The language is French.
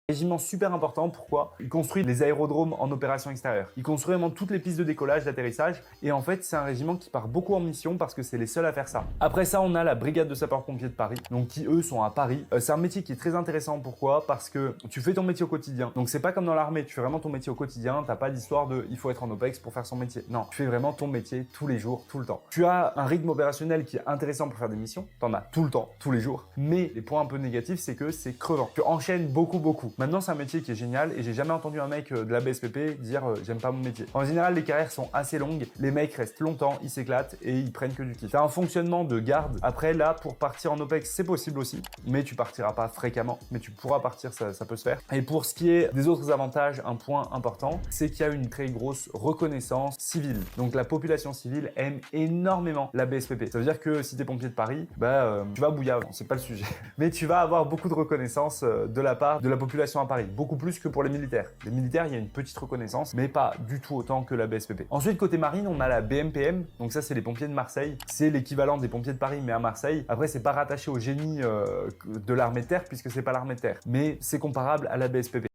Régiment super important, pourquoi? Il construit les aérodromes en opération extérieure. Il construit vraiment toutes les pistes de décollage, d'atterrissage. Et en fait, c'est un régiment qui part beaucoup en mission parce que c'est les seuls à faire ça. Après ça, on a la brigade de sapeurs-pompiers de Paris, donc qui eux sont à Paris. C'est un métier qui est très intéressant. Pourquoi? Parce que tu fais ton métier au quotidien. Donc c'est pas comme dans l'armée, tu fais vraiment ton métier au quotidien. T'as pas d'histoire de il faut être en OPEX pour faire son métier. Non, tu fais vraiment ton métier tous les jours, tout le temps. Tu as un rythme opérationnel qui est intéressant pour faire des missions. T'en as tout le temps, tous les jours. Mais les points un peu négatifs, c'est que c'est crevant. Tu enchaînes beaucoup. Maintenant, c'est un métier qui est génial et j'ai jamais entendu un mec de la BSPP dire j'aime pas mon métier. En général, les carrières sont assez longues, les mecs restent longtemps, ils s'éclatent et ils prennent que du kiff. T'as un fonctionnement de garde. Après, là, pour partir en OPEX, c'est possible aussi, mais tu partiras pas fréquemment, mais tu pourras partir, ça peut se faire. Et pour ce qui est des autres avantages, un point important, c'est qu'il y a une très grosse reconnaissance civile. Donc la population civile aime énormément la BSPP. Ça veut dire que si t'es pompier de Paris, tu vas bouillir, c'est pas le sujet. Mais tu vas avoir beaucoup de reconnaissance de la part de la population à Paris, beaucoup plus que pour les militaires. Les militaires, il y a une petite reconnaissance, mais pas du tout autant que la BSPP. Ensuite, côté marine, on a la BMPM. Donc ça, c'est les pompiers de Marseille. C'est l'équivalent des pompiers de Paris, mais à Marseille. Après, c'est pas rattaché au génie de l'armée de terre, puisque c'est pas l'armée de terre. Mais c'est comparable à la BSPP.